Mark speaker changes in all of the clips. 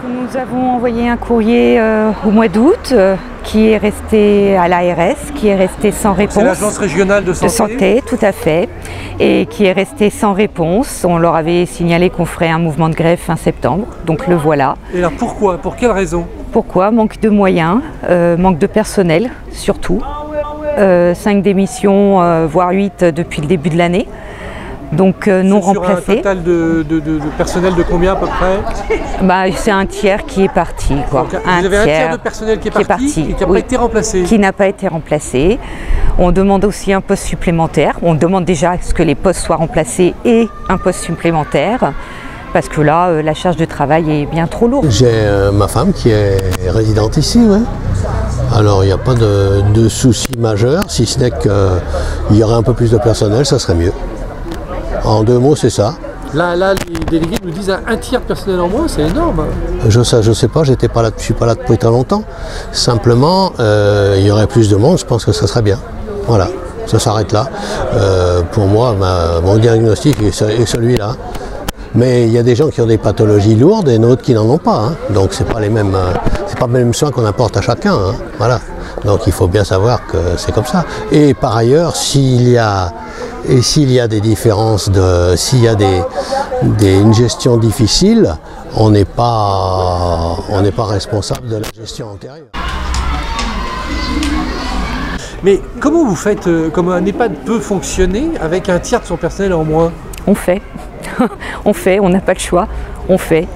Speaker 1: Nous avons envoyé un courrier au mois d'août qui est resté à l'ARS, qui est resté sans réponse.
Speaker 2: C'est l'agence régionale de santé.
Speaker 1: Tout à fait, et qui est resté sans réponse. On leur avait signalé qu'on ferait un mouvement de grève fin septembre, donc le voilà.
Speaker 2: Et alors pourquoi? Pour quelle raison?
Speaker 1: Pourquoi? Manque de moyens, manque de personnel surtout. 5 démissions, voire 8 depuis le début de l'année. Donc non remplacés.
Speaker 2: Sur un total de personnel de combien à peu près?
Speaker 1: C'est un tiers qui est parti. Quoi.
Speaker 2: Donc, vous avez un tiers de personnel qui est parti et qui n'a pas été remplacé.
Speaker 1: Qui n'a pas été remplacé. On demande aussi un poste supplémentaire. On demande déjà à ce que les postes soient remplacés et un poste supplémentaire. Parce que là, la charge de travail est bien trop lourde.
Speaker 3: J'ai ma femme qui est résidente ici, ouais. Alors il n'y a pas de souci majeur, si ce n'est qu'il y aurait un peu plus de personnel, ça serait mieux. En 2 mots, c'est ça.
Speaker 2: Là, les délégués nous disent un tiers de personnel en moins, c'est énorme.
Speaker 3: Je sais pas, je ne suis pas là depuis très longtemps. Simplement, il y aurait plus de monde, je pense que ça serait bien. Voilà, ça s'arrête là. Pour moi, mon diagnostic est celui-là. Mais il y a des gens qui ont des pathologies lourdes et d'autres qui n'en ont pas. Hein. Donc c'est pas les mêmes soins qu'on apporte à chacun. Hein. Voilà. Donc il faut bien savoir que c'est comme ça. Et par ailleurs, s'il y a des différences, s'il y a une gestion difficile, on n'est pas responsable de la gestion antérieure.
Speaker 2: Mais comment vous faites, comme un EHPAD peut fonctionner avec un tiers de son personnel en moins?
Speaker 1: On fait. On n'a pas le choix. On fait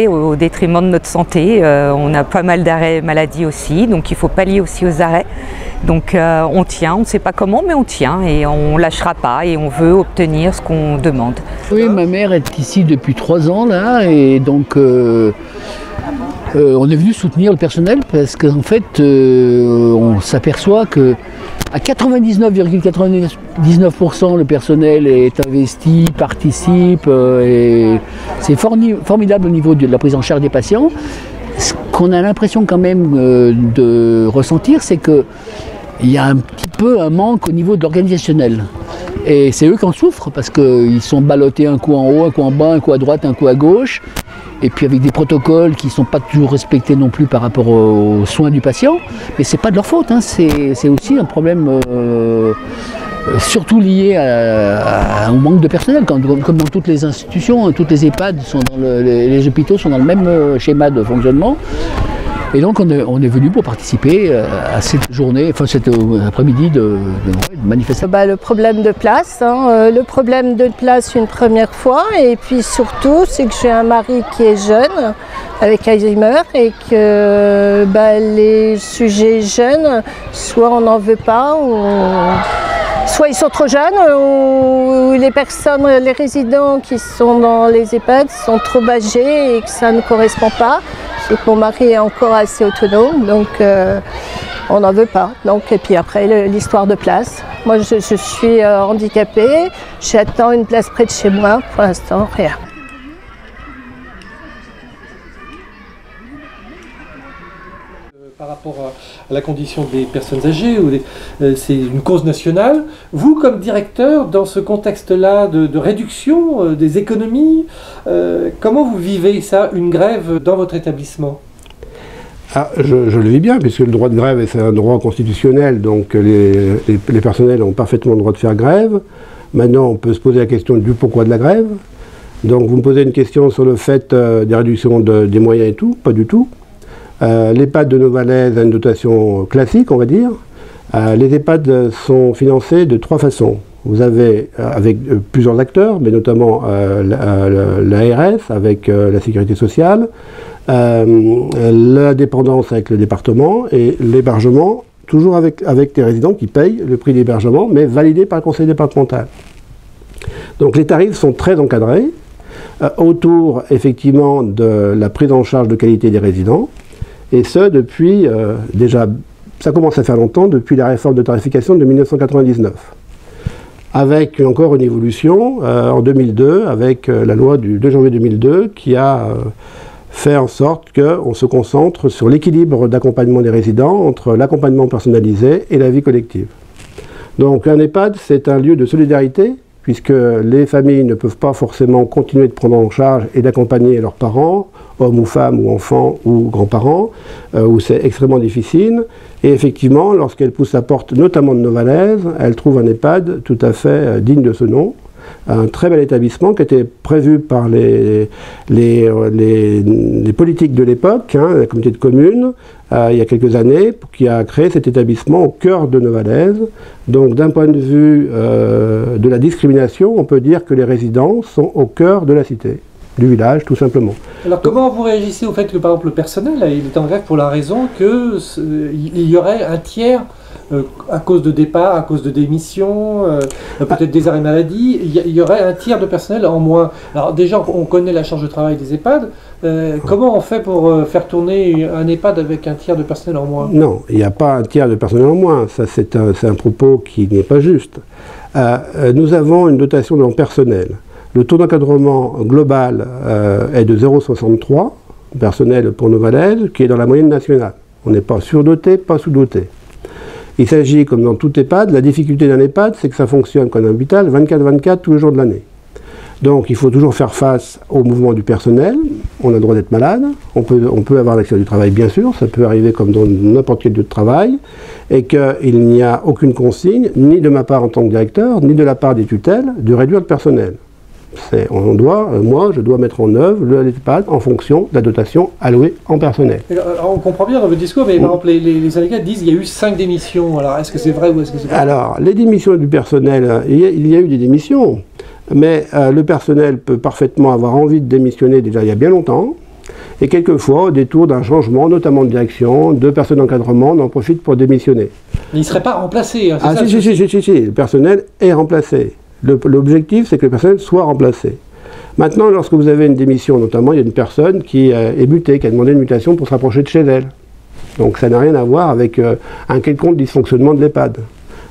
Speaker 1: au détriment de notre santé. On a pas mal d'arrêts maladie aussi, donc il faut pallier aussi aux arrêts. Donc on tient, on ne sait pas comment, mais on tient et on ne lâchera pas et on veut obtenir ce qu'on demande.
Speaker 4: Oui, ma mère est ici depuis 3 ans là et donc on est venu soutenir le personnel parce qu'en fait on s'aperçoit que à 99,99% le personnel est investi, participe et c'est formidable au niveau de la prise en charge des patients. Ce qu'on a l'impression quand même de ressentir, c'est qu'il y a un petit peu un manque au niveau de l'organisationnel. Et c'est eux qui en souffrent parce qu'ils sont ballottés un coup en haut, un coup en bas, un coup à droite, un coup à gauche. Et puis avec des protocoles qui ne sont pas toujours respectés non plus par rapport aux soins du patient. Mais ce n'est pas de leur faute, hein. C'est aussi un problème surtout lié au manque de personnel. Comme dans toutes les institutions, toutes les EHPAD, les hôpitaux sont dans le même schéma de fonctionnement. Et donc on est venu pour participer à cette journée, enfin cet après-midi de manifestation.
Speaker 5: Le problème de place, le problème de place une première fois, et puis surtout c'est que j'ai un mari qui est jeune, avec Alzheimer, et que les sujets jeunes, soit on n'en veut pas, ou soit ils sont trop jeunes, ou les résidents qui sont dans les EHPAD sont trop âgés et que ça ne correspond pas. Et que mon mari est encore assez autonome, donc on n'en veut pas. Et puis après, l'histoire de place. Moi, je suis handicapée, j'attends une place près de chez moi, pour l'instant, rien.
Speaker 2: Par rapport à la condition des personnes âgées, c'est une cause nationale. Vous, comme directeur, dans ce contexte-là de réduction des économies, comment vous vivez ça, une grève dans votre établissement?
Speaker 6: Je le vis bien, puisque le droit de grève, c'est un droit constitutionnel, donc les personnels ont parfaitement le droit de faire grève. Maintenant, on peut se poser la question du pourquoi de la grève. Donc, vous me posez une question sur le fait des réductions des moyens et tout, pas du tout. L'EHPAD de Novalaise a une dotation classique, on va dire. Les EHPAD sont financés de 3 façons. Vous avez, avec plusieurs acteurs, mais notamment l'ARS, avec la sécurité sociale, la dépendance avec le département et l'hébergement, toujours avec des résidents qui payent le prix d'hébergement, mais validé par le conseil départemental. Donc les tarifs sont très encadrés, autour effectivement de la prise en charge de qualité des résidents. Et ce, depuis, déjà, ça commence à faire longtemps, depuis la réforme de tarification de 1999. Avec encore une évolution en 2002, avec la loi du 2 janvier 2002, qui a fait en sorte qu'on se concentre sur l'équilibre d'accompagnement des résidents entre l'accompagnement personnalisé et la vie collective. Donc un EHPAD, c'est un lieu de solidarité puisque les familles ne peuvent pas forcément continuer de prendre en charge et d'accompagner leurs parents, hommes ou femmes ou enfants ou grands-parents, où c'est extrêmement difficile. Et effectivement, lorsqu'elle pousse la porte, notamment de Novalaise, elle trouve un EHPAD tout à fait digne de ce nom. Un très bel établissement qui était prévu par les politiques de l'époque, hein, la communauté de communes, il y a quelques années, qui a créé cet établissement au cœur de Novalaise. Donc d'un point de vue de la discrimination, on peut dire que les résidents sont au cœur de la cité, du village tout simplement.
Speaker 2: Alors comment vous réagissez au fait que par exemple le personnel il est en grève pour la raison qu'il y aurait un tiers à cause de départ, à cause de démission, peut-être des arrêts maladie, il y aurait un tiers de personnel en moins. Alors déjà on connaît la charge de travail des EHPAD, comment on fait pour faire tourner un EHPAD avec un tiers de personnel en moins?
Speaker 6: Non, il n'y a pas un tiers de personnel en moins, ça c'est un propos qui n'est pas juste. Nous avons une dotation dans le personnel. Le taux d'encadrement global est de 0,63 personnel pour Novalaise, qui est dans la moyenne nationale. On n'est pas surdoté, pas sous-doté. Il s'agit, comme dans tout EHPAD, la difficulté d'un EHPAD, c'est que ça fonctionne comme un hôpital 24/24 tous les jours de l'année. Donc il faut toujours faire face au mouvement du personnel. On a le droit d'être malade, on peut avoir l'accès du travail bien sûr, ça peut arriver comme dans n'importe quel lieu de travail, et qu'il n'y a aucune consigne, ni de ma part en tant que directeur, ni de la part des tutelles, de réduire le personnel. Moi, je dois mettre en œuvre le l'EHPAD en fonction de la dotation allouée en personnel.
Speaker 2: Alors, on comprend bien dans votre discours, mais par exemple, les syndicats disent qu'il y a eu 5 démissions. Alors, est-ce que c'est vrai ou est-ce que c'est pas vrai?
Speaker 6: Alors, les démissions du personnel, il y a eu des démissions, mais le personnel peut parfaitement avoir envie de démissionner déjà il y a bien longtemps, et quelquefois, au détour d'un changement, notamment de direction, de personnes d'encadrement, on en profite pour démissionner.
Speaker 2: Mais il ne serait pas remplacé. Hein,
Speaker 6: ah si, le personnel est remplacé. L'objectif, c'est que le personnel soit remplacé. Maintenant, lorsque vous avez une démission, notamment, il y a une personne qui est mutée, qui a demandé une mutation pour se rapprocher de chez elle. Donc ça n'a rien à voir avec un quelconque dysfonctionnement de l'EHPAD.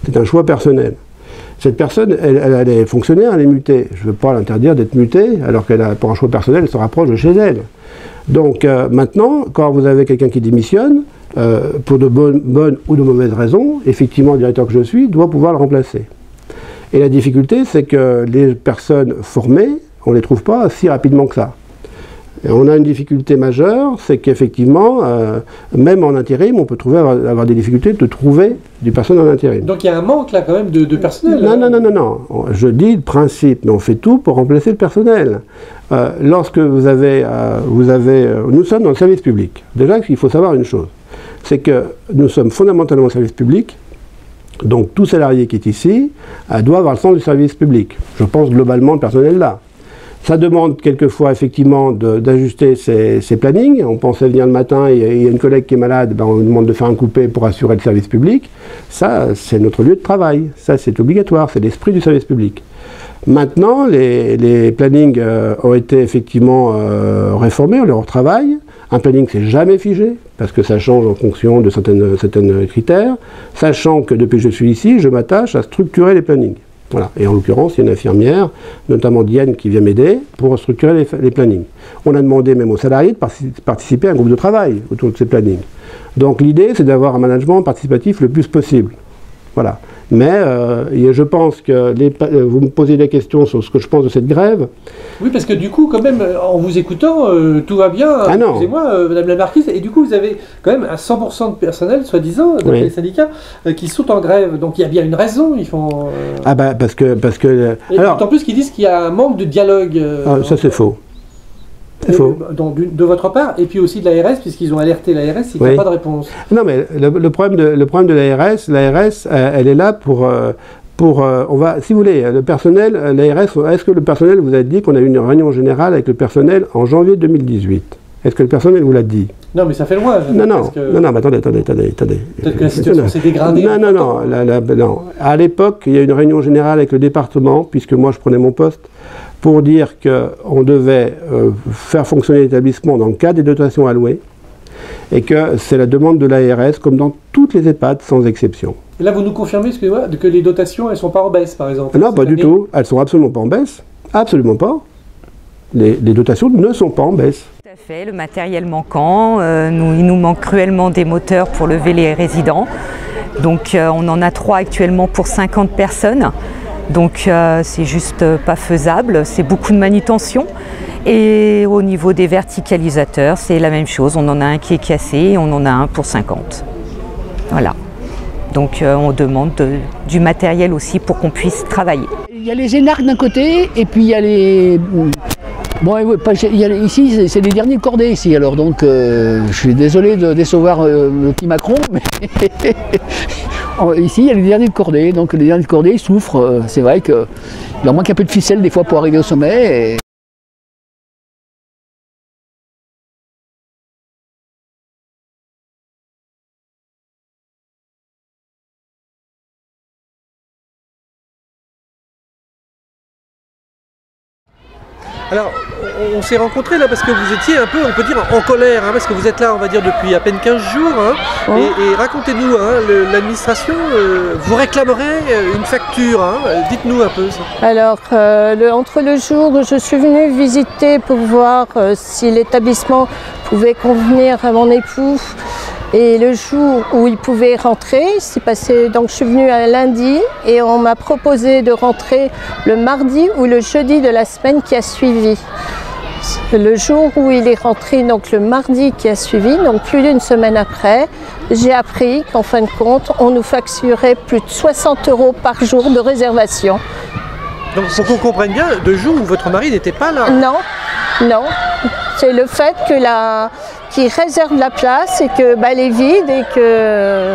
Speaker 6: C'est un choix personnel. Cette personne, elle est fonctionnaire, elle est mutée. Je ne veux pas l'interdire d'être mutée, alors qu'elle a, pour un choix personnel, elle se rapproche de chez elle. Donc maintenant, quand vous avez quelqu'un qui démissionne, pour de bonnes ou de mauvaises raisons, effectivement, le directeur que je suis doit pouvoir le remplacer. Et la difficulté, c'est que les personnes formées, on ne les trouve pas si rapidement que ça. Et on a une difficulté majeure, c'est qu'effectivement, même en intérim, on peut avoir des difficultés de trouver du personnel en intérim.
Speaker 2: Donc il y a un manque là quand même de personnel.
Speaker 6: Non. Je dis le principe, mais on fait tout pour remplacer le personnel. Lorsque nous sommes dans le service public. Déjà, il faut savoir une chose, c'est que nous sommes fondamentalement au service public. Donc tout salarié qui est ici doit avoir le sens du service public. Je pense globalement le personnel là. Ça demande quelquefois effectivement d'ajuster ses plannings. On pensait venir le matin et il y a une collègue qui est malade, on nous demande de faire un coupé pour assurer le service public. Ça, c'est notre lieu de travail. Ça, c'est obligatoire. C'est l'esprit du service public. Maintenant, les plannings ont été effectivement réformés, on les retravaille. Un planning, c'est jamais figé, parce que ça change en fonction de certains critères, sachant que depuis que je suis ici, je m'attache à structurer les plannings. Voilà. Et en l'occurrence, il y a une infirmière, notamment Diane, qui vient m'aider pour structurer les plannings. On a demandé même aux salariés de participer à un groupe de travail autour de ces plannings. Donc l'idée, c'est d'avoir un management participatif le plus possible. Voilà. Mais je pense que vous me posez des questions sur ce que je pense de cette grève.
Speaker 2: Oui, parce que du coup, quand même, en vous écoutant, tout va bien.
Speaker 6: Ah non.
Speaker 2: Excusez-moi, Madame la Marquise. Et du coup, vous avez quand même un 100% de personnel, soi-disant, dans les syndicats, qui sont en grève. Donc il y a bien une raison. Ils font.
Speaker 6: Ah bah parce que.
Speaker 2: Et alors, en plus, qu'ils disent qu'il y a un manque de dialogue.
Speaker 6: Ça c'est faux. C'est faux.
Speaker 2: Donc, de votre part, et puis aussi de l'ARS, puisqu'ils ont alerté l'ARS, il n'y a pas de réponse.
Speaker 6: Non, mais le problème de l'ARS, elle est là pour si vous voulez, le personnel, l'ARS, est-ce que le personnel vous a dit qu'on a eu une réunion générale avec le personnel en janvier 2018 ? Est-ce que le personnel vous l'a dit ?
Speaker 2: Non, mais ça fait loin.
Speaker 6: Non, mais attendez.
Speaker 2: Peut-être que la situation s'est dégradée.
Speaker 6: Non. À l'époque, il y a eu une réunion générale avec le département, puisque moi je prenais mon poste, pour dire qu'on devait faire fonctionner l'établissement dans le cadre des dotations allouées, et que c'est la demande de l'ARS, comme dans toutes les EHPAD, sans exception.
Speaker 2: Et là, vous nous confirmez, excusez-moi, que les dotations, elles ne sont pas en baisse, par exemple?
Speaker 6: Non, pas du tout. Elles ne sont absolument pas en baisse. Absolument pas. Les dotations ne sont pas en baisse.
Speaker 1: Tout à fait. Le matériel manquant, il nous manque cruellement des moteurs pour lever les résidents. Donc on en a 3 actuellement pour 50 personnes. Donc c'est juste pas faisable, c'est beaucoup de manutention. Et au niveau des verticalisateurs, c'est la même chose. On en a un qui est cassé et on en a un pour 50. Voilà. Donc on demande du matériel aussi pour qu'on puisse travailler.
Speaker 4: Il y a les énarques d'un côté et puis il y a les... Bon, ici, c'est les derniers de cordée ici, alors donc je suis désolé de décevoir le petit Macron, mais ici il y a les derniers de cordée, donc les derniers de cordée souffrent. C'est vrai qu'il leur manque un peu de ficelle des fois pour arriver au sommet.
Speaker 2: Alors, on s'est rencontrés là parce que vous étiez un peu, on peut dire, en colère, hein, parce que vous êtes là, on va dire, depuis à peine 15 jours. Hein,
Speaker 5: Oui.
Speaker 2: et racontez-nous, hein, l'administration vous réclamerait une facture. Hein, dites-nous un peu ça.
Speaker 5: Alors, entre le jour où je suis venue visiter pour voir si l'établissement pouvait convenir à mon époux et le jour où il pouvait rentrer, c'est passé, donc je suis venue un lundi et on m'a proposé de rentrer le mardi ou le jeudi de la semaine qui a suivi. Le jour où il est rentré, donc le mardi qui a suivi, donc plus d'une semaine après, j'ai appris qu'en fin de compte, on nous facturait plus de 60 € par jour de réservation.
Speaker 2: Donc, pour qu'on comprenne bien, 2 jours où votre mari n'était pas là.
Speaker 5: Non, non. C'est le fait que qu'il réserve la place et que elle est vide et que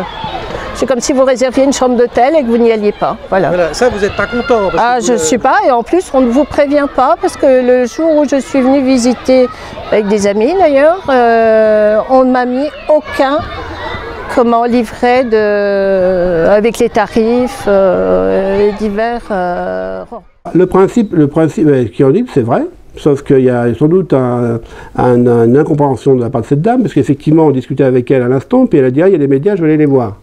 Speaker 5: c'est comme si vous réserviez une chambre d'hôtel et que vous n'y alliez pas. Voilà.
Speaker 2: Voilà, ça, vous n'êtes pas content.
Speaker 5: Ah, je ne suis pas, et en plus on ne vous prévient pas parce que le jour où je suis venue visiter avec des amis d'ailleurs, on ne m'a mis aucun livret avec les tarifs divers.
Speaker 6: Le principe qui en dit, c'est vrai. Sauf qu'il y a sans doute une incompréhension de la part de cette dame, parce qu'effectivement, on discutait avec elle à l'instant, puis elle a dit « Ah, il y a des médias, je vais aller les voir ».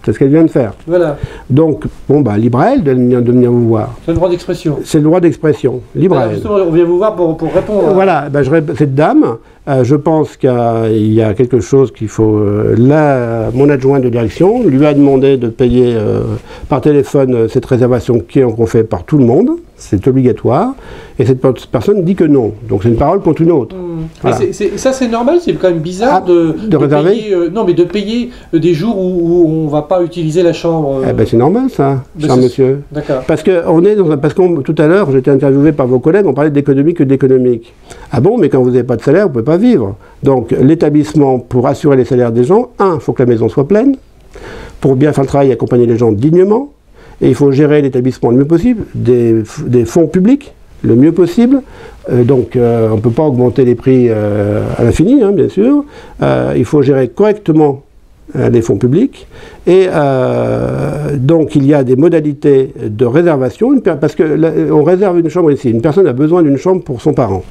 Speaker 6: C'est ce qu'elle vient de faire.
Speaker 2: Voilà.
Speaker 6: Donc, bon, libre à elle de venir vous voir.
Speaker 2: C'est le droit d'expression.
Speaker 6: C'est le droit d'expression, libre à elle.
Speaker 2: Justement, on vient vous voir pour répondre.
Speaker 6: Voilà, cette dame, je pense qu'il y a quelque chose qu'il faut... mon adjoint de direction lui a demandé de payer par téléphone cette réservation qu'on fait par tout le monde. C'est obligatoire, et cette personne dit que non. Donc c'est une parole contre une autre. Voilà.
Speaker 2: Ça c'est normal, c'est quand même bizarre de
Speaker 6: réserver
Speaker 2: payer, non mais de payer des jours où on ne va pas utiliser la chambre.
Speaker 6: Eh ben c'est normal ça, cher monsieur.
Speaker 2: D'accord.
Speaker 6: Parce que tout à l'heure, j'étais interviewé par vos collègues, on parlait d'économique que d'économique. Ah bon, mais quand vous n'avez pas de salaire, vous ne pouvez pas vivre. Donc l'établissement, pour assurer les salaires des gens, il faut que la maison soit pleine, pour bien faire le travail et accompagner les gens dignement. Et il faut gérer l'établissement le mieux possible, des fonds publics le mieux possible. Donc on ne peut pas augmenter les prix à l'infini, hein, bien sûr. Il faut gérer correctement les fonds publics. Et donc il y a des modalités de réservation, parce qu'on réserve une chambre ici. Une personne a besoin d'une chambre pour son parent.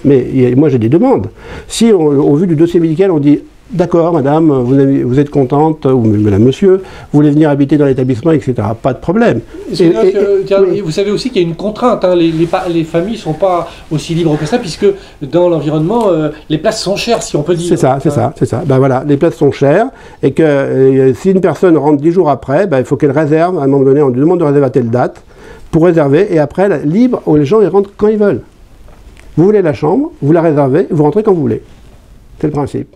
Speaker 6: Mais moi j'ai des demandes. Si au vu du dossier médical on dit d'accord, madame, vous êtes contente, ou madame, monsieur, vous voulez venir habiter dans l'établissement, etc. Pas de problème.
Speaker 2: Vous savez aussi qu'il y a une contrainte, hein, les familles ne sont pas aussi libres que ça, puisque dans l'environnement, les places sont chères, si on peut dire.
Speaker 6: C'est ça. Ben voilà, les places sont chères, et que si une personne rentre 10 jours après, il faut qu'elle réserve, à un moment donné, on lui demande de réserver à telle date, pour réserver, et après, libre, où les gens ils rentrent quand ils veulent. Vous voulez la chambre, vous la réservez, vous rentrez quand vous voulez. C'est le principe.